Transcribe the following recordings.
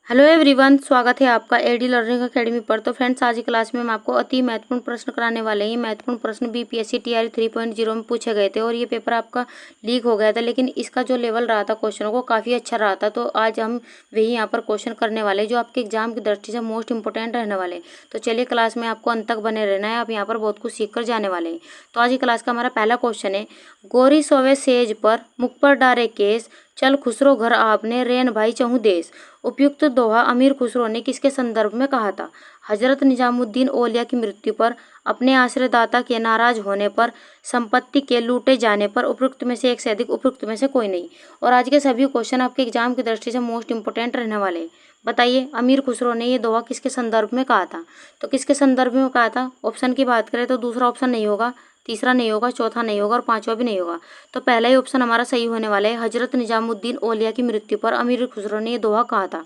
Hello everyone, स्वागत है आपका एडी लर्निंग अकेडमी पर। तो फ्रेंड्स, आज की क्लास में हम आपको अति महत्वपूर्ण प्रश्न कराने वाले हैं। महत्वपूर्ण प्रश्न बीपीएससी टीआरई 3.0 में पूछे गए थे और ये पेपर आपका लीक हो गया था, लेकिन इसका जो लेवल रहा था क्वेश्चनों को काफ़ी अच्छा रहा था। तो आज हम वही यहाँ पर क्वेश्चन करने वाले जो आपके एग्जाम की दृष्टि से मोस्ट इंपॉर्टेंट रहने वाले। तो चलिए, क्लास में आपको अंत तक बने रहना है, आप यहाँ पर बहुत कुछ सीख कर जाने वाले हैं। तो आज की क्लास का हमारा पहला क्वेश्चन है, गोरी सोवे सेज पर मुख पर डारे केस, चल खुसरो घर आपने रेन भाई चहु देश। उपयुक्त दोहा अमीर खुसरो ने किसके संदर्भ में कहा था? हजरत निजामुद्दीन औलिया की मृत्यु पर, अपने आश्रयदाता के नाराज होने पर, संपत्ति के लूटे जाने पर। उपयुक्त में से एक से अधिक, उपयुक्त में से कोई नहीं। और आज के सभी क्वेश्चन आपके एग्जाम की दृष्टि से मोस्ट इंपोर्टेंट रहने वाले हैं। बताइए, अमीर खुसरो ने ये दोहा किसके संदर्भ में कहा था? तो किसके संदर्भ में कहा था? ऑप्शन की बात करें तो दूसरा ऑप्शन नहीं होगा, तीसरा नहीं होगा, चौथा नहीं होगा और पांचवा भी नहीं होगा। तो पहला ही ऑप्शन हमारा सही होने वाला है। हजरत निजामुद्दीन औलिया की मृत्यु पर अमीर खुसरो ने यह दोहा कहा था।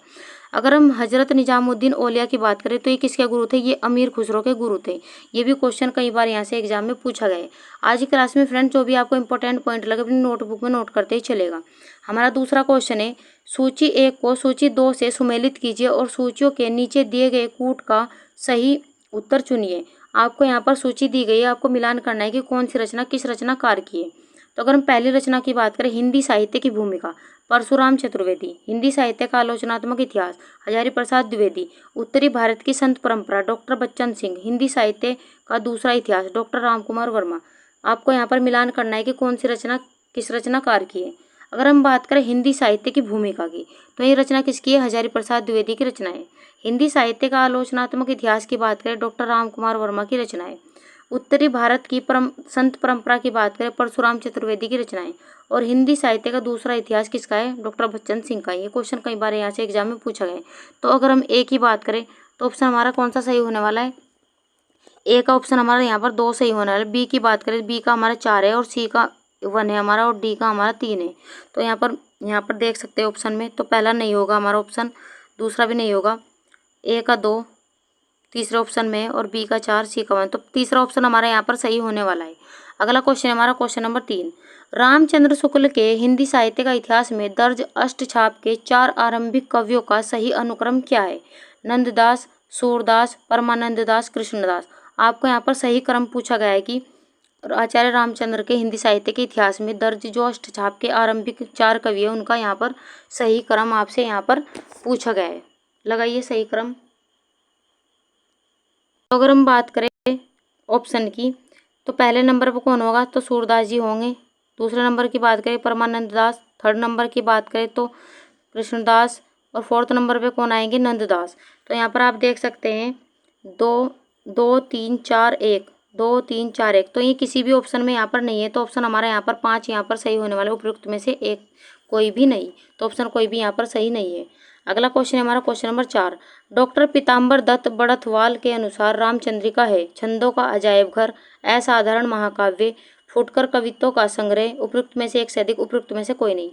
अगर हम हजरत निजामुद्दीन औलिया की बात करें तो ये किसके गुरु थे? ये अमीर खुसरो के गुरु थे। ये भी क्वेश्चन कई बार यहाँ से एग्जाम में पूछा गया है। आज की क्लास में फ्रेंड्स, जो भी आपको इंपॉर्टेंट पॉइंट लगे अपनी नोटबुक में नोट करते ही चलेगा। हमारा दूसरा क्वेश्चन है, सूची 1 को सूची 2 से सुमेलित कीजिए और सूचियों के नीचे दिए गए कूट का सही उत्तर चुनिए। आपको यहाँ पर सूची दी गई है, आपको मिलान करना है कि कौन सी रचना किस रचनाकार की है। तो अगर हम पहली रचना की बात करें, हिंदी साहित्य की भूमिका, परशुराम चतुर्वेदी। हिंदी साहित्य का आलोचनात्मक इतिहास, हजारी प्रसाद द्विवेदी। उत्तरी भारत की संत परंपरा, डॉक्टर बच्चन सिंह। हिंदी साहित्य का दूसरा इतिहास, डॉक्टर रामकुमार वर्मा। आपको यहाँ पर मिलान करना है कि कौन सी रचना किस रचनाकार की है। अगर हम बात करें हिंदी साहित्य की भूमिका की, तो ये रचना किसकी है? हजारी प्रसाद द्विवेदी की रचना है। हिंदी साहित्य का आलोचनात्मक इतिहास की बात करें, डॉक्टर रामकुमार वर्मा की रचना है। उत्तरी भारत की संत परंपरा की बात करें, परशुराम चतुर्वेदी की रचनाएं। और हिंदी साहित्य का दूसरा इतिहास किसका है? डॉक्टर बच्चन सिंह का। ये क्वेश्चन कई बार यहाँ से एग्जाम में पूछा गया है। तो अगर हम ए की बात करें तो ऑप्शन हमारा कौन सा सही होने वाला है? ए का ऑप्शन हमारा यहाँ पर 2 सही होने वाला है। बी की बात करें, बी का हमारा 4 है और सी का 1 है हमारा और डी का हमारा 3 है। तो यहाँ पर देख सकते हैं ऑप्शन में, तो पहला नहीं होगा हमारा ऑप्शन, दूसरा भी नहीं होगा, ए का 2 तीसरे ऑप्शन में और बी का 4, सी का 1। तो तीसरा ऑप्शन हमारा यहाँ पर सही होने वाला है। अगला क्वेश्चन हमारा क्वेश्चन नंबर 3, रामचंद्र शुक्ल के हिंदी साहित्य का इतिहास में दर्ज अष्टछाप के 4 आरंभिक कवियों का सही अनुक्रम क्या है? नंददास, सूरदास, परमानंद दास, कृष्णदास। आपको यहाँ पर सही क्रम पूछा गया है कि आचार्य रामचंद्र के हिंदी साहित्य के इतिहास में दर्ज जो अष्टछाप के आरंभिक 4 कवि है उनका यहाँ पर सही क्रम आपसे यहाँ पर पूछा गया है। लगाइए सही क्रम। तो अगर हम बात करें ऑप्शन की, तो पहले नंबर पर कौन होगा? तो सूरदास जी होंगे। दूसरे नंबर की बात करें परमानंद दास। थर्ड नंबर की बात करें तो कृष्णदास। और फोर्थ नंबर पे कौन आएंगे? नंददास। तो यहाँ पर आप देख सकते हैं 2 2 3 4 1, 2 3 4 1। तो ये किसी भी ऑप्शन में यहाँ पर नहीं है। तो ऑप्शन हमारा यहाँ पर 5 यहाँ पर सही होने वाला है। उपयुक्त में से एक कोई भी नहीं। तो ऑप्शन कोई भी यहाँ पर सही नहीं है। अगला क्वेश्चन है हमारा क्वेश्चन नंबर 4, डॉक्टर पीताम्बर दत्त बड़थवाल के अनुसार रामचंद्रिका है छंदों का अजायब घर, असाधारण महाकाव्य, फुटकर कवित्वों का संग्रह। उपयुक्त में से एक से अधिक, उपयुक्त में से कोई नहीं।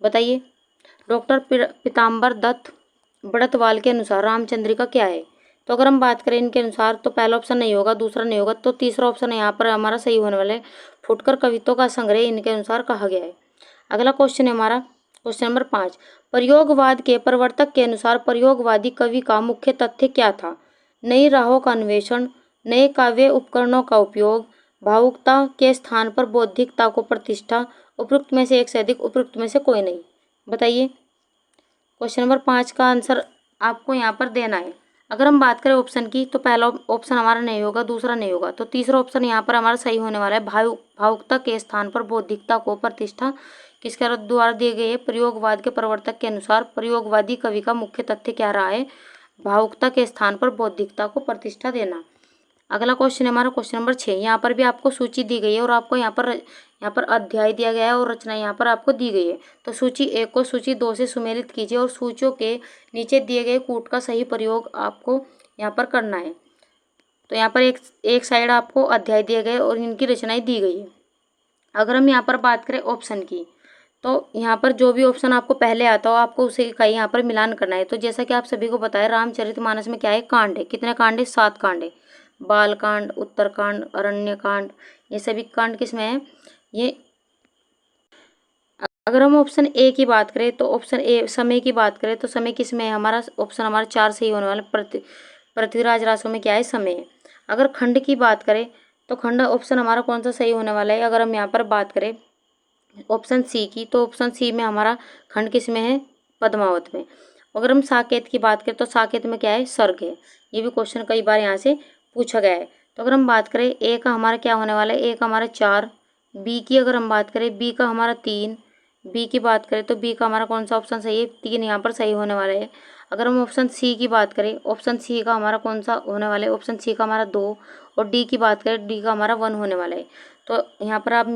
बताइए, डॉक्टर पीताम्बर दत्त बड़थवाल के अनुसार रामचंद्रिका क्या है? तो अगर हम बात करें इनके अनुसार, तो पहला ऑप्शन नहीं होगा, दूसरा नहीं होगा, तो तीसरा ऑप्शन यहाँ पर हमारा सही होने वाला है। फुटकर कवित्वों का संग्रह इनके अनुसार कहा गया है। अगला क्वेश्चन है हमारा क्वेश्चन नंबर 5, प्रयोगवाद के प्रवर्तक के अनुसार प्रयोगवादी कवि का मुख्य तथ्य क्या था? नई राहों का अन्वेषण, नए काव्य उपकरणों का उपयोग, भावुकता के स्थान पर बौद्धिकता को प्रतिष्ठा। उपयुक्त में से एक से अधिक, उपयुक्त में से कोई नहीं। बताइए, क्वेश्चन नंबर 5 का आंसर आपको यहाँ पर देना है। अगर हम बात करें ऑप्शन की, तो पहला ऑप्शन हमारा नहीं होगा, दूसरा नहीं होगा, तो तीसरा ऑप्शन यहाँ पर हमारा सही होने वाला है। भावुकता के स्थान पर बौद्धिकता को प्रतिष्ठा किसके द्वारा दिए गए? प्रयोगवाद के प्रवर्तक के अनुसार प्रयोगवादी कवि का मुख्य तथ्य क्या रहा है? भावुकता के स्थान पर बौद्धिकता को प्रतिष्ठा देना। अगला क्वेश्चन है हमारा क्वेश्चन नंबर 6। यहाँ पर भी आपको सूची दी गई है और आपको यहाँ पर अध्याय दिया गया है और रचना यहाँ पर आपको दी गई है। तो सूची 1 को सूची 2 से सुमेलित कीजिए और सूचियों के नीचे दिए गए कूट का सही प्रयोग आपको यहाँ पर करना है। तो यहाँ पर एक साइड आपको अध्याय दिए गए और इनकी रचनाएं दी गई है। अगर हम यहाँ पर बात करें ऑप्शन की, तो यहाँ पर जो भी ऑप्शन आपको पहले आता हो आपको उसे का यहाँ पर मिलान करना है। तो जैसा कि आप सभी को पता है, रामचरितमानस में क्या है? कांड है। कितने कांड है? 7 कांड है। बालकांड, उत्तरकांड, अरण्यकांड, ये सभी कांड किस में है? ये अगर हम ऑप्शन ए की बात करें तो ऑप्शन ए समय की बात करें तो समय किस में है हमारा, ऑप्शन हमारा 4 सही होने वाला। पृथ्वीराज रासों में क्या है, समय है। अगर खंड की बात करें तो खंड ऑप्शन हमारा कौन सा सही होने वाला है, अगर हम यहाँ पर बात करें ऑप्शन सी की, तो ऑप्शन सी में हमारा खंड किस में है, पद्मावत में। अगर हम साकेत की बात करें तो साकेत में क्या है, सर्ग है। ये भी क्वेश्चन कई बार यहाँ से पूछा गया है। तो अगर हम बात करें ए का हमारा क्या होने वाला है, ए का हमारा 4, बी की अगर हम बात करें बी का हमारा 3, बी की बात करें तो बी का हमारा कौन सा ऑप्शन सही है, 3 यहाँ पर सही होने वाला है। अगर हम ऑप्शन सी की बात करें, ऑप्शन सी का हमारा कौन सा होने वाला है, ऑप्शन सी का हमारा 2, और डी की बात करें डी का हमारा 1 होने वाला है। तो यहाँ पर आप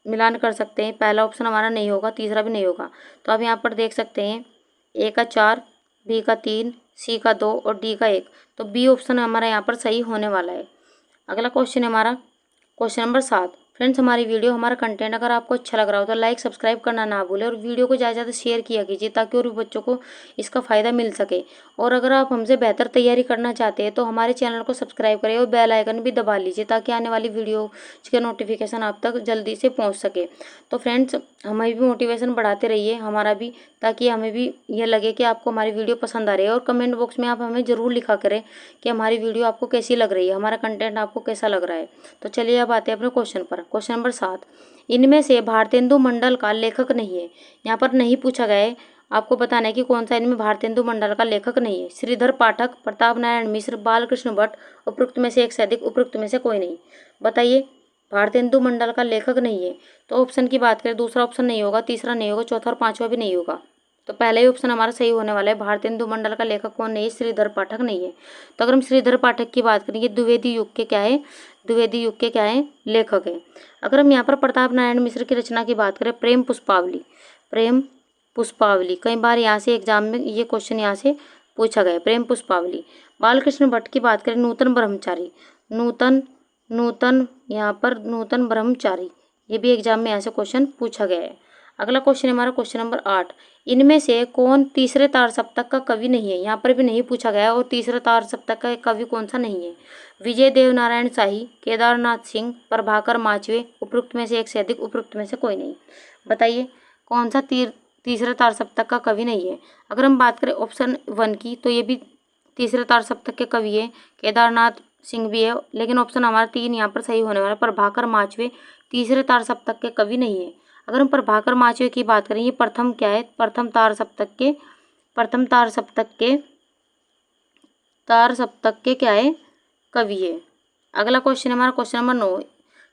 मिलान कर सकते हैं, पहला ऑप्शन हमारा नहीं होगा, तीसरा भी नहीं होगा। तो आप यहाँ पर देख सकते हैं ए का 4, बी का 3, सी का 2 और डी का 1। तो बी ऑप्शन हमारा यहाँ पर सही होने वाला है। अगला क्वेश्चन है हमारा क्वेश्चन नंबर 7। फ्रेंड्स, हमारी वीडियो हमारा कंटेंट अगर आपको अच्छा लग रहा हो तो लाइक सब्सक्राइब करना ना भूलें और वीडियो को ज़्यादा से ज़्यादा शेयर किया कीजिए ताकि और भी बच्चों को इसका फ़ायदा मिल सके। और अगर आप हमसे बेहतर तैयारी करना चाहते हैं तो हमारे चैनल को सब्सक्राइब करें और बेल आइकन भी दबा लीजिए ताकि आने वाली वीडियो के नोटिफिकेशन आप तक जल्दी से पहुँच सके। तो फ्रेंड्स, हमें भी मोटिवेशन बढ़ाते रहिए हमारा भी, ताकि हमें भी ये लगे कि आपको हमारी वीडियो पसंद आ रही है। और कमेंट बॉक्स में आप हमें ज़रूर लिखा करें कि हमारी वीडियो आपको कैसी लग रही है, हमारा कंटेंट आपको कैसा लग रहा है। तो चलिए अब आते हैं अपने क्वेश्चन पर। क्वेश्चन नंबर 7, इनमें से भारतेंदु मंडल का लेखक नहीं है। यहाँ पर नहीं पूछा गया है, आपको बताना है कि कौन सा इनमें भारतेंदु मंडल का लेखक नहीं है। श्रीधर पाठक, प्रताप नारायण मिश्र, बालकृष्ण भट्ट, उपरोक्त में से एक से अधिक, उपरोक्त में से कोई नहीं। बताइए, भारतेंदु मंडल का लेखक नहीं है। तो ऑप्शन की बात करें, दूसरा ऑप्शन नहीं होगा, तीसरा नहीं होगा, चौथा और पांचवा भी नहीं होगा। तो पहला ही ऑप्शन हमारा सही होने वाला है, भारतेंदु मंडल का लेखक कौन नहीं है, श्रीधर पाठक नहीं है। तो अगर हम श्रीधर पाठक की बात करेंगे, द्विवेदी युग के क्या है, द्विवेदी युग के क्या है, लेखक है। अगर हम यहाँ पर प्रताप नारायण मिश्र की रचना की बात करें, प्रेम पुष्पावली, प्रेम पुष्पावली, कई बार यहाँ से एग्जाम में ये क्वेश्चन यहाँ से पूछा गया है, प्रेम पुष्पावली। बालकृष्ण भट्ट की बात करें, नूतन ब्रह्मचारी, नूतन यहाँ पर नूतन ब्रह्मचारी, ये भी एग्जाम में यहाँ से क्वेश्चन पूछा गया है। अगला क्वेश्चन है हमारा क्वेश्चन नंबर 8, इनमें से कौन तीसरे तार सप्तक का कवि नहीं है। यहाँ पर भी नहीं पूछा गया और तीसरे तार सप्तक का कवि कौन सा नहीं है। विजय देव नारायण शाही, केदारनाथ सिंह, प्रभाकर माचवे, उपरोक्त में से एक से अधिक, उपरोक्त में से कोई नहीं। बताइए, कौन सा तीसरे तार सप्तक का कवि नहीं है। अगर हम बात करें ऑप्शन 1 की, तो ये भी तीसरे तार सप्तक के कवि है, केदारनाथ सिंह भी है, लेकिन ऑप्शन हमारा 3 यहाँ पर सही होने वाला है, प्रभाकर माचवे तीसरे तार सप्तक के कवि नहीं है। अगर हम प्रभाकर माचवे की बात करें, ये प्रथम क्या है, प्रथम तार सप्तक के क्या है, कवि है। अगला क्वेश्चन हमारा क्वेश्चन नंबर 9,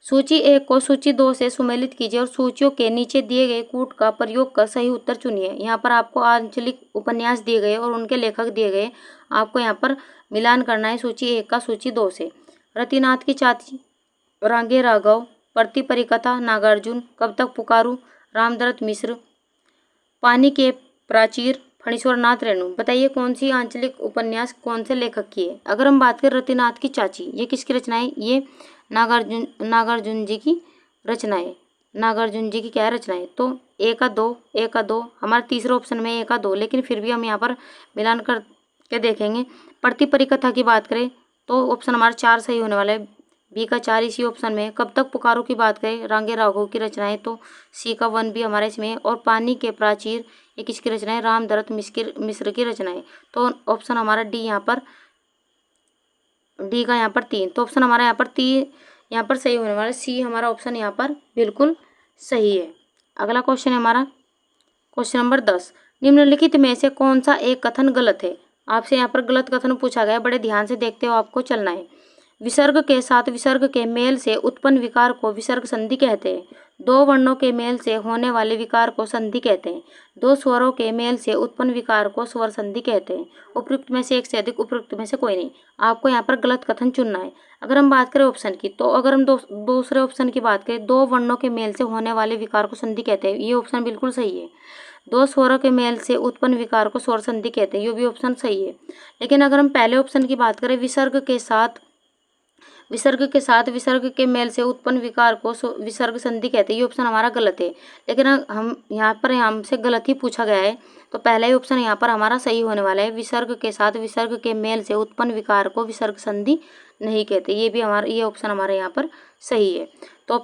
सूची 1 को सूची 2 से सुमेलित कीजिए और सूचियों के नीचे दिए गए कूट का प्रयोग कर सही उत्तर चुनिए। यहाँ पर आपको आंचलिक उपन्यास दिए गए और उनके लेखक दिए गए, आपको यहाँ पर मिलान करना है सूची 1 का सूची 2 से। रतिनाथ की चाची, रांगे राघव, प्रति परिकथा, नागार्जुन, कब तक पुकारूं, रामदत्त मिश्र, पानी के प्राचीर, फणीश्वर नाथ रेणु। बताइए, कौन सी आंचलिक उपन्यास कौन से लेखक की है। अगर हम बात करें रतिनाथ की चाची, ये किसकी रचना है, ये नागार्जुन जी की रचना है, नागार्जुन जी की क्या रचना है। तो ए का 2 हमारा तीसरा ऑप्शन में ए का 2, लेकिन फिर भी हम यहाँ पर मिलान करके देखेंगे। प्रति परिकथा की बात करें तो ऑप्शन हमारा 4 सही होने वाला है, बी का 4 इसी ऑप्शन में। कब तक पुकारो की बात करें, रांगे राघव की रचना है, तो सी का 1 भी हमारे इसमें है। और पानी के प्राचीर, ये किसकी रचना है, रामदत्त मिश्र की रचना है। तो ऑप्शन हमारा डी यहाँ पर, डी का यहाँ पर 3, तो ऑप्शन हमारा यहाँ पर सही होने वाला है, सी हमारा ऑप्शन यहाँ पर बिल्कुल सही है। अगला क्वेश्चन है हमारा क्वेश्चन नंबर 10, निम्नलिखित में से कौन सा एक कथन गलत है। आपसे यहाँ पर गलत कथन पूछा गया है, बड़े ध्यान से देखते हो आपको चलना है। विसर्ग के साथ विसर्ग के मेल से उत्पन्न विकार को विसर्ग संधि कहते हैं। 2 वर्णों के मेल से होने वाले विकार को संधि कहते हैं। 2 स्वरों के मेल से उत्पन्न विकार को स्वर संधि कहते हैं। उपयुक्त में से एक से अधिक, उपयुक्त में से कोई नहीं। आपको यहाँ पर गलत कथन चुनना है। अगर हम बात करें ऑप्शन की, तो अगर हम दूसरे ऑप्शन की बात करें, 2 वर्णों के मेल से होने वाले विकार को संधि कहते हैं, ये ऑप्शन बिल्कुल सही है। 2 स्वरों के मेल से उत्पन्न विकार को स्वर संधि कहते हैं, ये भी ऑप्शन सही है। लेकिन अगर हम पहले ऑप्शन की बात करें, विसर्ग के साथ विसर्ग के मेल से उत्पन्न विकार को विसर्ग संधि कहते हैं, ये ऑप्शन हमारा गलत है। लेकिन हम यहाँ पर हमसे गलत ही पूछा गया है, तो पहला ही ऑप्शन यहाँ पर हमारा सही होने वाला है। विसर्ग के साथ विसर्ग के मेल से उत्पन्न विकार को विसर्ग संधि नहीं कहते, ये ऑप्शन हमारे यहाँ पर सही है। तो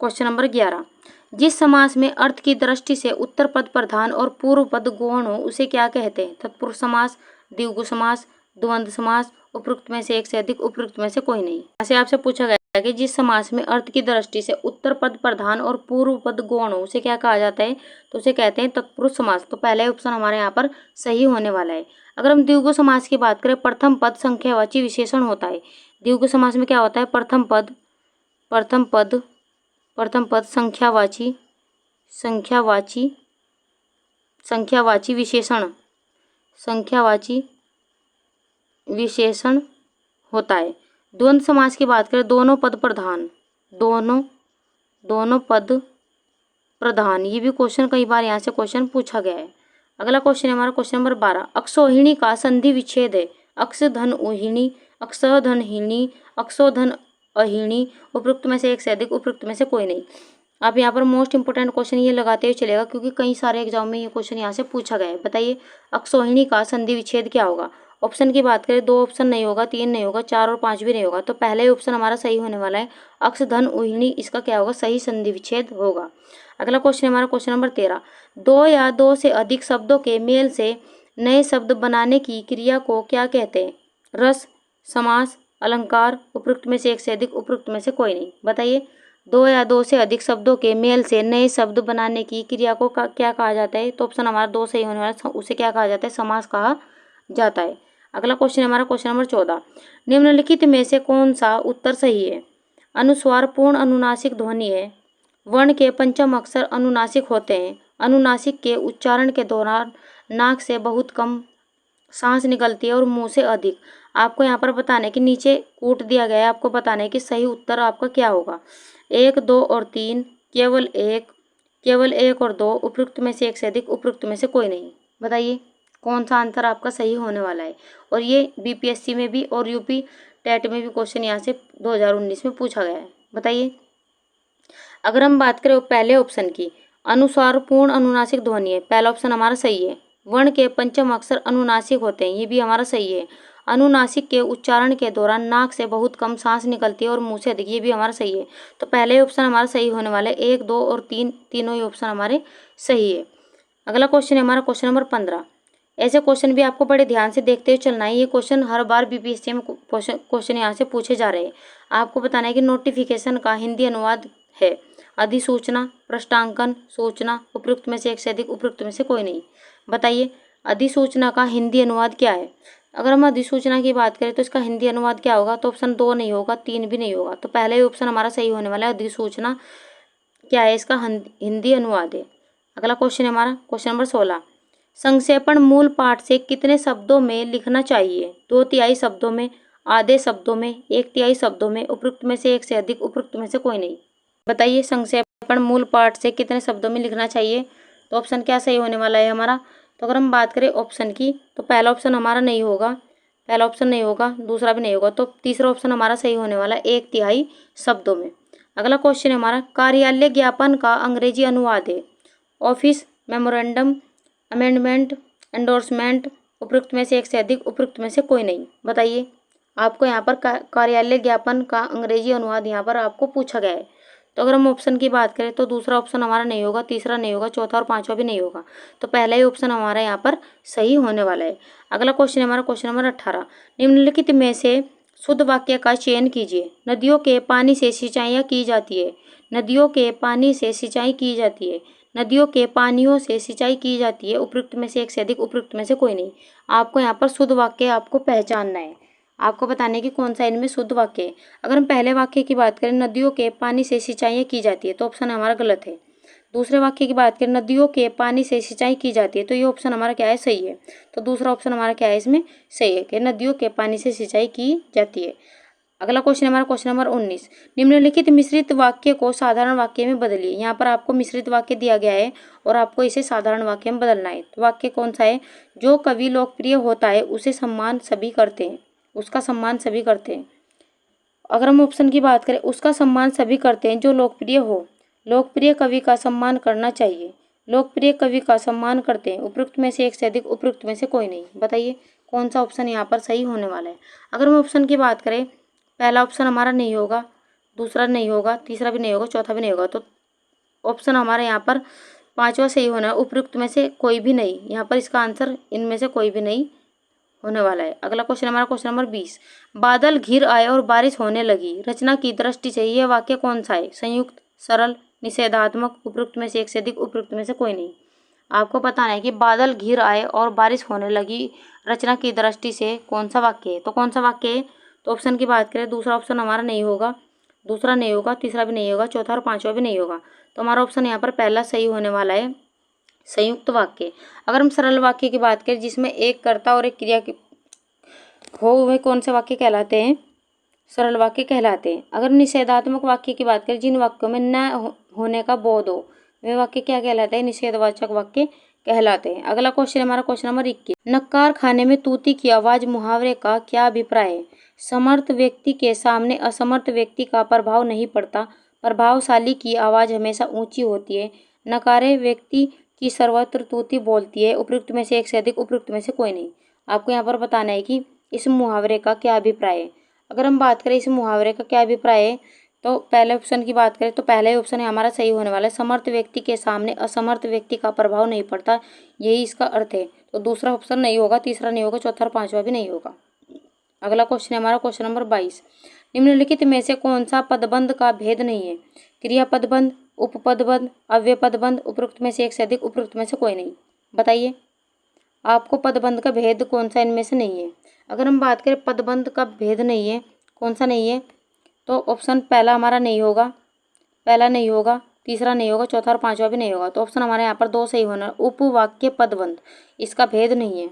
क्वेश्चन नंबर 11, जिस समास में अर्थ की दृष्टि से उत्तर पद प्रधान और पूर्व पद गौण हो उसे क्या कहते हैं? तत्पुरुष समास, द्विगु समास, द्वंद्व समास, उपरोक्त में से एक से अधिक, उपरोक्त में से कोई नहीं। ऐसे आपसे पूछा गया है कि जिस समास में अर्थ की दृष्टि से उत्तर पद प्रधान और पूर्व पद गौण हो उसे क्या कहा जाता है? तो उसे कहते हैं तत्पुरुष समास। तो पहला ऑप्शन हमारे यहाँ पर सही होने वाला है। अगर हम द्विगु समास की बात करें, प्रथम पद संख्यावाची विशेषण होता है। द्विगु समास में क्या होता है? प्रथम पद संख्यावाची विशेषण होता है। द्वंद्व समास की बात करें, दोनों पद प्रधान, ये भी क्वेश्चन कई बार यहाँ से क्वेश्चन पूछा गया है। अगला क्वेश्चन है हमारा क्वेश्चन नंबर 12, अक्षोहिणी का संधि विच्छेद है। अक्ष धन उहिणी, अक्ष धन हिणी, अक्षो धन अहिणी, उपरोक्त में से एक से अधिक, उपरोक्त में से कोई नहीं। आप यहाँ पर मोस्ट इंपोर्टेंट क्वेश्चन ये लगाते हुए चलेगा क्योंकि कई सारे एग्जाम में ये क्वेश्चन यहाँ से पूछा गया है। बताइए अक्षोहिणी का संधि विच्छेद क्या होगा? ऑप्शन की बात करें, 2 ऑप्शन नहीं होगा, 3 नहीं होगा, 4 और 5 भी नहीं होगा। तो पहला ही ऑप्शन हमारा सही होने वाला है, अक्ष धन उहिणी, इसका क्या होगा? सही संधि विच्छेद होगा। अगला क्वेश्चन हमारा क्वेश्चन नंबर 13, 2 या 2 से अधिक शब्दों के मेल से नए शब्द बनाने की क्रिया को क्या कहते हैं? रस, समास, अलंकार, उपरोक्त में से एक से अधिक, उपरोक्त में से कोई नहीं। बताइए 2 या 2 से अधिक शब्दों के मेल से नए शब्द बनाने की क्रिया को क्या कहा जाता है? तो ऑप्शन हमारा 2 सही होने वाला, उसे क्या कहा जाता है? समास कहा जाता है। अगला क्वेश्चन हमारा क्वेश्चन नंबर 14, निम्नलिखित में से कौन सा उत्तर सही है? अनुस्वार पूर्ण अनुनासिक ध्वनि है। वर्ण के पंचम अक्षर अनुनासिक होते हैं। अनुनासिक के उच्चारण के दौरान नाक से बहुत कम सांस निकलती है और मुंह से अधिक। आपको यहाँ पर बताने कि नीचे कूट दिया गया है, आपको बताना है कि सही उत्तर आपका क्या होगा। 1, 2 और 3, केवल एक और 2, उपरोक्त में से एक से अधिक, उपरोक्त में से कोई नहीं। बताइए कौन सा आंसर आपका सही होने वाला है? और ये बीपीएससी में भी और यूपी टेट में भी क्वेश्चन यहाँ से 2019 में पूछा गया है। बताइए अगर हम बात करें पहले ऑप्शन की, अनुस्वार पूर्ण अनुनासिक ध्वनि है, पहला ऑप्शन हमारा सही है। वर्ण के पंचम अक्षर अनुनासिक होते हैं, ये भी हमारा सही है। अनुनासिक के उच्चारण के दौरान नाक से बहुत कम सांस निकलती है और मुंह से अधिक, ये भी हमारा सही है। तो पहले ऑप्शन हमारा सही होने वाला है। 1, 2 और 3 तीनों ही ऑप्शन हमारे सही है। अगला क्वेश्चन है हमारा क्वेश्चन नंबर 15। ऐसे क्वेश्चन भी आपको बड़े ध्यान से देखते हुए चलना है। ये क्वेश्चन हर बार बीपीएससी में क्वेश्चन यहाँ से पूछे जा रहे हैं। आपको बताना है कि नोटिफिकेशन का हिंदी अनुवाद है अधिसूचना, पृष्ठांकन, सूचना, उपरोक्त में से एक से अधिक, उपरोक्त में से कोई नहीं। बताइए अधिसूचना का हिंदी अनुवाद क्या है? अगर हम अधिसूचना की बात करें तो इसका हिंदी अनुवाद क्या होगा? तो ऑप्शन 2 नहीं होगा, 3 भी नहीं होगा। तो पहला ही ऑप्शन हमारा सही होने वाला है, अधिसूचना क्या है? इसका हिंदी अनुवाद है। अगला क्वेश्चन है हमारा क्वेश्चन नंबर 16, संक्षेपण मूल पाठ से कितने शब्दों में लिखना चाहिए? 2/3 शब्दों में, आधे शब्दों में, 1/3 शब्दों में, उपरोक्त में से एक से अधिक, उपरोक्त में से कोई नहीं। बताइए संक्षेपण मूल पाठ से कितने शब्दों में लिखना चाहिए? तो ऑप्शन क्या सही होने वाला है हमारा? तो अगर हम बात करें ऑप्शन की तो पहला ऑप्शन हमारा नहीं होगा, पहला ऑप्शन नहीं होगा, दूसरा भी नहीं होगा। तो तीसरा ऑप्शन हमारा सही होने वाला है, 1/3 शब्दों में। अगला क्वेश्चन है हमारा, कार्यालय ज्ञापन का अंग्रेजी अनुवाद है ऑफिस, मेमोरेंडम, अमेंडमेंट, एंडोर्समेंट, उपरोक्त में से एक से अधिक, उपरोक्त में से कोई नहीं। बताइए आपको यहाँ पर कार्यालय ज्ञापन का अंग्रेजी अनुवाद यहाँ पर आपको पूछा गया है। तो अगर हम ऑप्शन की बात करें तो दूसरा ऑप्शन हमारा नहीं होगा, तीसरा नहीं होगा, चौथा और पांचवा भी नहीं होगा। तो पहला ही ऑप्शन हमारा यहाँ पर सही होने वाला है। अगला क्वेश्चन हमारा क्वेश्चन नंबर 18, निम्नलिखित में से शुद्ध वाक्य का चयन कीजिए। नदियों के पानी से सिंचाई की जाती है। नदियों के पानी से सिंचाई की जाती है। नदियों के पानियों से सिंचाई की जाती है, उपरोक्त में से एक से अधिक, उपरोक्त में से कोई नहीं। आपको यहाँ पर शुद्ध वाक्य आपको पहचानना है, आपको बताने की कौन सा इनमें शुद्ध वाक्य है। अगर हम पहले वाक्य की बात करें, नदियों के पानी से सिंचाई की जाती है, तो ऑप्शन हमारा गलत है। दूसरे वाक्य की बात करें, नदियों के पानी से सिंचाई की जाती है, तो ये ऑप्शन हमारा क्या है? सही है। तो दूसरा ऑप्शन हमारा क्या है इसमें? सही है कि नदियों के पानी से सिंचाई की जाती है। अगला क्वेश्चन हमारा क्वेश्चन नंबर 19, निम्नलिखित मिश्रित वाक्य को साधारण वाक्य में बदलिए। यहाँ पर आपको मिश्रित वाक्य दिया गया है और आपको इसे साधारण वाक्य में बदलना है। तो वाक्य कौन सा है? जो कवि लोकप्रिय होता है उसे सम्मान सभी करते हैं, उसका सम्मान सभी करते हैं। अगर हम ऑप्शन की बात करें, उसका सम्मान सभी करते हैं जो लोकप्रिय हो। लोकप्रिय कवि का सम्मान करना चाहिए। लोकप्रिय कवि का सम्मान करते हैं, उपरोक्त में से एक से अधिक, उपरोक्त में से कोई नहीं। बताइए कौन सा ऑप्शन यहाँ पर सही होने वाला है? अगर हम ऑप्शन की बात करें, पहला ऑप्शन हमारा नहीं होगा, दूसरा नहीं होगा, तीसरा भी नहीं होगा, चौथा भी नहीं होगा। तो ऑप्शन हमारा यहाँ पर पांचवा सही होना है, उपयुक्त में से कोई भी नहीं। यहाँ पर इसका आंसर इनमें से कोई भी नहीं होने वाला है। अगला क्वेश्चन हमारा क्वेश्चन नंबर 20, बादल घिर आए और बारिश होने लगी, रचना की दृष्टि से यह वाक्य कौन सा है? संयुक्त, सरल, निषेधात्मक, उपयुक्त में से एक से अधिक, उपयुक्त में से कोई नहीं। आपको बताना है कि बादल घिर आए और बारिश होने लगी, रचना की दृष्टि से कौन सा वाक्य है। तो कौन सा वाक्य है? तो ऑप्शन की बात करें, दूसरा ऑप्शन हमारा नहीं होगा, दूसरा नहीं होगा, तीसरा भी नहीं होगा, चौथा और पांचवा भी नहीं होगा। तो हमारा ऑप्शन यहाँ पर पहला सही होने वाला है, संयुक्त वाक्य। अगर हम सरल वाक्य की बात करें जिसमें एक कर्ता और एक क्रिया की हो, वे कौन से वाक्य कहलाते हैं? सरल वाक्य कहलाते हैं। अगर निषेधात्मक वाक्य की बात करें, जिन वाक्यों में न होने का बोध हो, वे वाक्य क्या कहलाते हैं? निषेधवाचक वाक्य कहलाते हैं। अगला क्वेश्चन हमारा क्वेश्चन नंबर 21, नक्कार खाने में तूती की आवाज मुहावरे का क्या अभिप्राय है? समर्थ व्यक्ति के सामने असमर्थ व्यक्ति का प्रभाव नहीं पड़ता, प्रभावशाली की आवाज हमेशा ऊंची होती है, नकारे व्यक्ति की सर्वत्र तूती बोलती है, उपयुक्त में से एक से अधिक, उपयुक्त में से कोई नहीं। आपको यहाँ पर बताना है कि इस मुहावरे का क्या अभिप्राय है। अगर हम बात करें इस मुहावरे का क्या अभिप्राय है, तो पहले ऑप्शन की बात करें तो पहला ही ऑप्शन है हमारा सही होने वाला है, समर्थ व्यक्ति के सामने असमर्थ व्यक्ति का प्रभाव नहीं पड़ता, यही इसका अर्थ है। तो दूसरा ऑप्शन नहीं होगा, तीसरा नहीं होगा, चौथा और पांचवा भी नहीं होगा। अगला क्वेश्चन है हमारा क्वेश्चन नंबर 22, निम्नलिखित में से कौन सा पदबंध का भेद नहीं है? क्रिया पदबंध, उपपदबंध, अव्यय पदबंध, उपयुक्त में से एक से अधिक, उपयुक्त में से कोई नहीं। बताइए आपको पदबंध का भेद कौन सा इनमें से नहीं है? अगर हम बात करें पदबंध का भेद नहीं है, कौन सा नहीं है, तो ऑप्शन पहला हमारा नहीं होगा, पहला नहीं होगा, तीसरा नहीं होगा, चौथा और पांचवा भी नहीं होगा। तो ऑप्शन हमारे यहाँ पर दो सही होना, उपवाक्य पदबंध, इसका भेद नहीं है।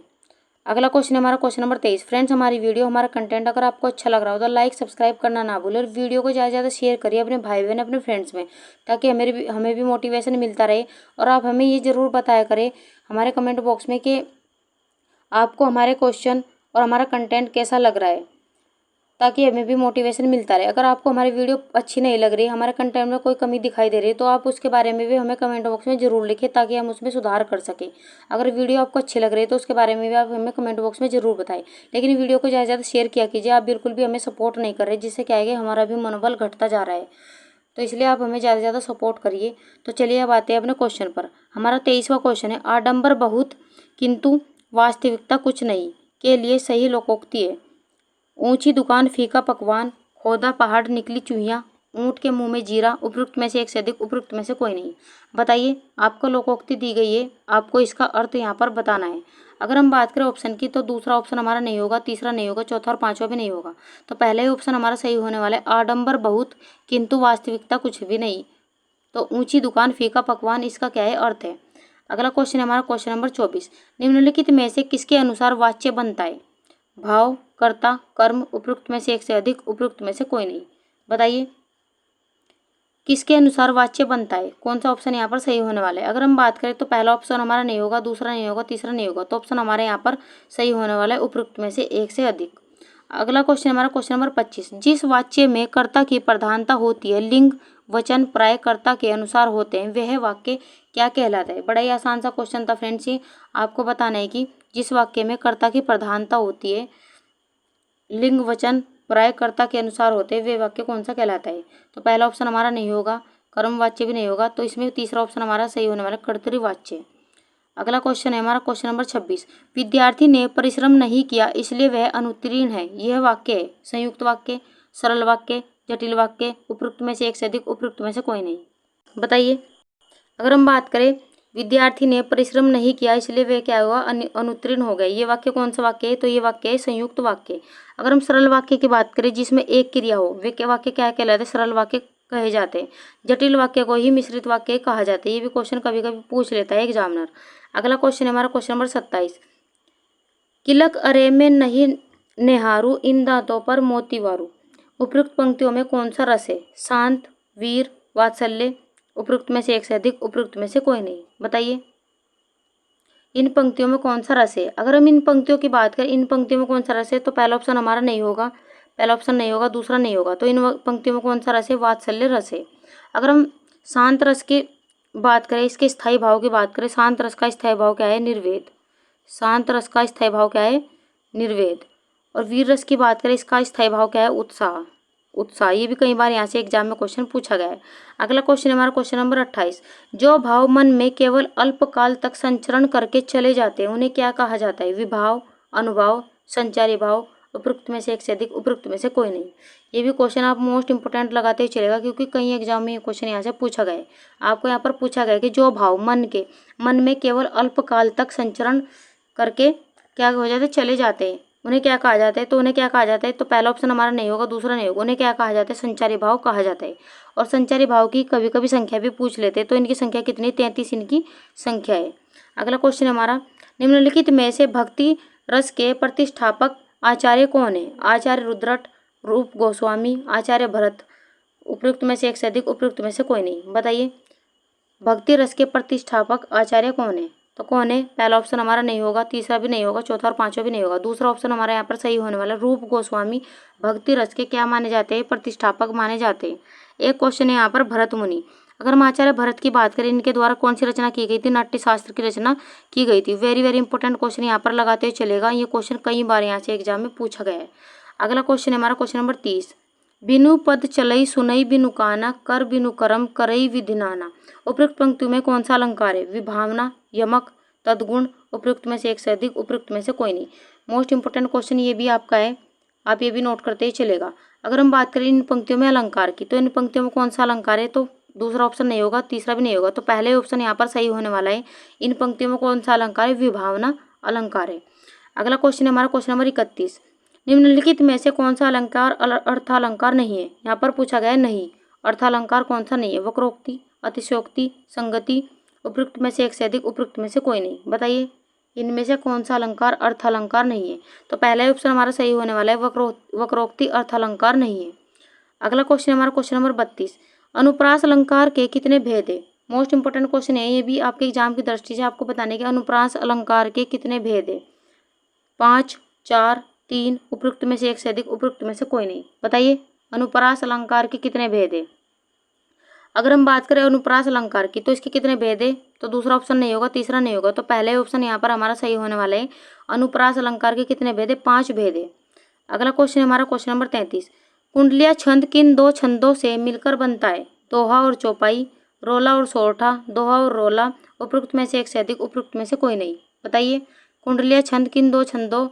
अगला क्वेश्चन है हमारा क्वेश्चन नंबर 23। फ्रेंड्स, हमारी वीडियो, हमारा कंटेंट अगर आपको अच्छा लग रहा हो तो लाइक सब्सक्राइब करना ना भूलें और वीडियो को ज़्यादा से ज़्यादा शेयर करिए अपने भाई बहन, अपने फ्रेंड्स में, ताकि हमें भी मोटिवेशन मिलता रहे। और आप हमें ये ज़रूर बताया करें हमारे कमेंट बॉक्स में कि आपको हमारे क्वेश्चन और हमारा कंटेंट कैसा लग रहा है, ताकि हमें भी मोटिवेशन मिलता रहे। अगर आपको हमारी वीडियो अच्छी नहीं लग रही, हमारे कंटेंट में कोई कमी दिखाई दे रही है, तो आप उसके बारे में भी हमें कमेंट बॉक्स में ज़रूर लिखें, ताकि हम उसमें सुधार कर सकें। अगर वीडियो आपको अच्छी लग रही है तो उसके बारे में भी आप हमें कमेंट बॉक्स में ज़रूर बताएं। लेकिन वीडियो को ज़्यादा से ज़्यादा शेयर किया कीजिए, आप बिल्कुल भी हमें सपोर्ट नहीं कर रहे, जिससे क्या है कि हमारा भी मनोबल घटता जा रहा है। तो इसलिए आप हमें ज़्यादा से ज़्यादा सपोर्ट करिए। तो चलिए अब आते हैं अपने क्वेश्चन पर। हमारा 23वां क्वेश्चन है, आडंबर बहुत किंतु वास्तविकता कुछ नहीं के लिए सही लोकोक्ति है? ऊंची दुकान फीका पकवान, खोदा पहाड़ निकली चूहियां, ऊंट के मुंह में जीरा, उपयुक्त में से एक से अधिक, उपयुक्त में से कोई नहीं। बताइए आपको लोकोक्ति दी गई है, आपको इसका अर्थ यहाँ पर बताना है। अगर हम बात करें ऑप्शन की, तो दूसरा ऑप्शन हमारा नहीं होगा, तीसरा नहीं होगा, चौथा और पांचवा भी नहीं होगा। तो पहले ही ऑप्शन हमारा सही होने वाला है, आडंबर बहुत किंतु वास्तविकता कुछ भी नहीं। तो ऊंची दुकान फीका पकवान, इसका क्या है अर्थ है। अगला क्वेश्चन है हमारा क्वेश्चन नंबर 24, निम्नलिखित में से किसके अनुसार वाच्य बनता है? भाव, कर्ता, कर्म, उपयुक्त में से एक से अधिक, उपयुक्त में से कोई नहीं। बताइए किसके अनुसार वाच्य बनता है? कौन सा ऑप्शन यहाँ पर सही होने वाला है? अगर हम बात करें तो पहला ऑप्शन हमारा नहीं होगा, दूसरा नहीं होगा, तीसरा नहीं होगा। तो ऑप्शन हमारे यहाँ पर सही होने वाला है, उपयुक्त में से एक से अधिक। अगला क्वेश्चन हमारा क्वेश्चन नंबर 25, जिस वाच्य में कर्ता की प्रधानता होती है, लिंग वचन प्राय कर्ता के अनुसार होते हैं, वह वाक्य क्या कहलाता है? बड़ा ही आसान सा क्वेश्चन था फ्रेंड्स। ये आपको बताना है कि जिस वाक्य में कर्ता की प्रधानता होती है, लिंग वचन प्राय कर्ता के अनुसार होते हैं, वे वाक्य कौन सा कहलाता है? तो पहला ऑप्शन हमारा नहीं होगा, कर्मवाच्य भी नहीं होगा। तो इसमें तीसरा ऑप्शन हमारा सही होने वाला है, कर्तृवाच्य। अगला क्वेश्चन है हमारा क्वेश्चन नंबर 26, विद्यार्थी ने परिश्रम नहीं किया इसलिए वह अनुत्तीर्ण है, यह वाक्य है? संयुक्त वाक्य, सरल वाक्य, जटिल वाक्य, उपयुक्त में से एक से अधिक, उपयुक्त में से कोई नहीं। बताइए अगर हम बात करें विद्यार्थी ने परिश्रम नहीं किया इसलिए वह क्या हुआ? अनुत्तीर्ण हो गए, ये वाक्य कौन सा वाक्य है? तो ये वाक्य है संयुक्त वाक्य। अगर हम सरल वाक्य की बात करें जिसमें एक क्रिया हो, वे क्या वाक्य क्या कहलाते हैं? सरल वाक्य कहे जाते हैं। जटिल वाक्य को ही मिश्रित वाक्य कहा जाता है। ये भी क्वेश्चन कभी कभी पूछ लेता है एग्जामिनर। अगला क्वेश्चन है हमारा क्वेश्चन नंबर 27, किलक अरे में नहीं नेहारू, इन दांतों पर मोती वारू, उपयुक्त पंक्तियों में कौन सा रस है? शांत, वीर, वात्सल्य, उपयुक्त में से एक से अधिक, उपयुक्त में से कोई नहीं। बताइए इन पंक्तियों में कौन सा रस है? अगर हम इन पंक्तियों की बात करें, इन पंक्तियों में कौन सा रस है, तो पहला ऑप्शन हमारा नहीं होगा, पहला ऑप्शन नहीं होगा, दूसरा नहीं होगा। तो इन पंक्तियों में कौन सा रस है? वात्सल्य रस है। अगर हम शांत रस की बात करें, इसके स्थायी भाव की बात करें, शांत रस का स्थायी भाव क्या है? निर्वेद। शांत रस का स्थायी भाव क्या है? निर्वेद। और वीर रस की बात करें, इसका स्थायी भाव क्या है? उत्साह। उत्साह, ये भी कई बार यहाँ से एग्जाम में क्वेश्चन पूछा गया है। अगला क्वेश्चन है हमारा क्वेश्चन नंबर 28। जो भाव मन में केवल अल्पकाल तक संचरण करके चले जाते हैं उन्हें क्या कहा जाता है? विभाव, अनुभाव, संचारी भाव, उपरोक्त में से एक से अधिक, उपरोक्त में से कोई नहीं। ये भी क्वेश्चन आप मोस्ट इंपोर्टेंट लगाते ही चलेगा क्योंकि कई एग्जाम में ये क्वेश्चन यहाँ से पूछा गया है। आपको यहाँ पर पूछा गया कि जो भाव मन में केवल अल्पकाल तक संचरण करके क्या हो जाते, चले जाते हैं, उन्हें क्या कहा जाता है? तो उन्हें क्या कहा जाता है? तो पहला ऑप्शन हमारा नहीं होगा, दूसरा नहीं होगा, उन्हें क्या कहा जाता है? संचारी भाव कहा जाता है। और संचारी भाव की कभी कभी संख्या भी पूछ लेते हैं, तो इनकी संख्या कितनी? 33 इनकी संख्या है। अगला क्वेश्चन हमारा, निम्नलिखित में से भक्ति रस के प्रतिष्ठापक आचार्य कौन है? आचार्य रुद्रट, रूप गोस्वामी, आचार्य भरत, उपयुक्त में से एक से अधिक, उपयुक्त में से कोई नहीं। बताइए भक्ति रस के प्रतिष्ठापक आचार्य कौन है? तो कौन है? पहला ऑप्शन हमारा नहीं होगा, तीसरा भी नहीं होगा, चौथा और पांचवा भी नहीं होगा। दूसरा ऑप्शन हमारा यहाँ पर सही होने वाला, रूप गोस्वामी भक्ति रस के क्या माने जाते हैं? प्रतिष्ठापक माने जाते हैं। एक क्वेश्चन है यहाँ पर भरत मुनि। अगर हम आचार्य भरत की बात करें, इनके द्वारा कौन सी रचना की गई थी? नाट्य शास्त्र की रचना की गई थी। वेरी वेरी इंपॉर्टेंट क्वेश्चन यहाँ पर लगाते हुए चलेगा, ये क्वेश्चन कई बार यहाँ से एग्जाम में पूछा गया है। अगला क्वेश्चन है हमारा क्वेश्चन नंबर 30। बिनु पद चलई सुनई बिनु काना, कर बिनु करम करई विधि नाना। उपयुक्त पंक्तियों में कौन सा अलंकार है? विभावना, यमक, तद्गुण, उपयुक्त में से एक से अधिक, उपयुक्त में से कोई नहीं। मोस्ट इंपोर्टेंट क्वेश्चन ये भी आपका है, आप ये भी नोट करते ही चलेगा। अगर हम बात करें इन पंक्तियों में अलंकार की, तो इन पंक्तियों में कौन सा अलंकार है? तो दूसरा ऑप्शन नहीं होगा, तीसरा भी नहीं होगा, तो पहले ऑप्शन यहाँ पर सही होने वाला है। इन पंक्तियों में कौन सा अलंकार है? विभावना अलंकार है। अगला क्वेश्चन है हमारा क्वेश्चन नंबर 31। निम्नलिखित में से कौन सा अलंकार अर्थालंकार नहीं है? यहाँ पर पूछा गया है नहीं, अर्थालंकार कौन सा नहीं है? वक्रोक्ति, अतिशयोक्ति, संगति, उपयुक्त में से एक से अधिक, उपयुक्त में से कोई नहीं। बताइए इनमें से कौन सा अलंकार अर्थालंकार नहीं है? तो पहला ऑप्शन हमारा सही होने वाला है, वक्रोक्ति अर्थालंकार नहीं है। अगला क्वेश्चन हमारा क्वेश्चन नंबर 32। अनुप्रास अलंकार के कितने भेद है? मोस्ट इंपोर्टेंट क्वेश्चन है, ये भी आपके एग्जाम की दृष्टि से आपको बताने के अनुप्रास अलंकार के कितने भेद है? 5, 4, 3, उपयुक्त में से एक से अधिक, उपयुक्त में से कोई नहीं। बताइए अनुप्रास अलंकार के कितने भेद है? अगर हम बात करें अनुप्रास अलंकार की, तो इसके कितने भेद है? तो दूसरा ऑप्शन नहीं होगा, तीसरा नहीं होगा, तो पहले ऑप्शन यहाँ पर हमारा सही होने वाला है। अनुप्रास अलंकार के कितने भेद है? 5 भेद है। अगला क्वेश्चन है हमारा क्वेश्चन नंबर 33। कुंडलिया छंद किन दो छंदों से मिलकर बनता है? दोहा और चौपाई, रोला और सोरठा, दोहा और रोला, उपयुक्त में से एक से अधिक, उपयुक्त में से कोई नहीं। बताइए कुंडलिया छंद किन दो छंदों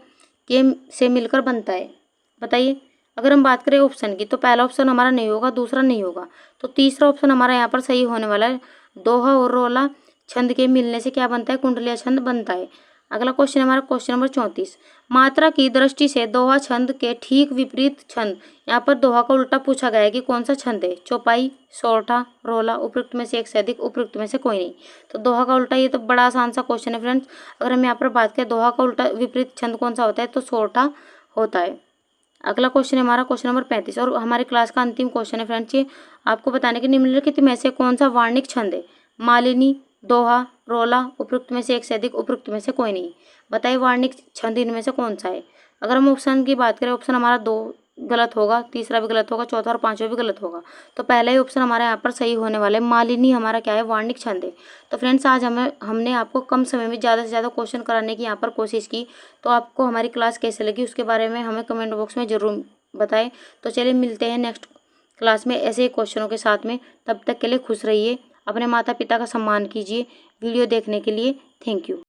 के से मिलकर बनता है? बताइए अगर हम बात करें ऑप्शन की, तो पहला ऑप्शन हमारा नहीं होगा, दूसरा नहीं होगा, तो तीसरा ऑप्शन हमारा यहाँ पर सही होने वाला है। दोहा और रोला छंद के मिलने से क्या बनता है? कुंडलिया छंद बनता है। अगला क्वेश्चन हमारा क्वेश्चन नंबर 34। मात्रा की दृष्टि से दोहा छंद के ठीक विपरीत छंद, यहाँ पर दोहा का उल्टा पूछा गया है कि कौन सा छंद है? चौपाई, सोरठा, रोला, उपयुक्त में से एक से अधिक, उपयुक्त में से कोई नहीं। तो दोहा का उल्टा, ये तो बड़ा आसान सा क्वेश्चन है फ्रेंड्स। अगर हम यहाँ पर बात करें दोहा का उल्टा विपरीत छंद कौन सा होता है, तो सोरठा होता है। अगला क्वेश्चन है हमारा क्वेश्चन नंबर 35 और हमारी क्लास का अंतिम क्वेश्चन है फ्रेंड्स। ये आपको बताने के निम्नलिखित में से कौन सा वार्णिक छंद है? मालिनी, दोहा, रोला, उपयुक्त में से एक से अधिक, उपयुक्त में से कोई नहीं। बताइए वार्णिक छंद इनमें से कौन सा है? अगर हम ऑप्शन की बात करें, ऑप्शन हमारा 2 गलत होगा, तीसरा भी गलत होगा, चौथा और पांचवा भी गलत होगा, तो पहला ही ऑप्शन हमारा यहाँ पर सही होने वाला है। मालिनी हमारा क्या है? वार्णिक छंद है। तो फ्रेंड्स आज हमने आपको कम समय में ज़्यादा से ज़्यादा क्वेश्चन कराने की यहाँ पर कोशिश की। तो आपको हमारी क्लास कैसे लगी उसके बारे में हमें कमेंट बॉक्स में ज़रूर बताएं। तो चलिए मिलते हैं नेक्स्ट क्लास में ऐसे ही क्वेश्चनों के साथ में। तब तक के लिए खुश रहिए, अपने माता पिता का सम्मान कीजिए। वीडियो देखने के लिए थैंक यू।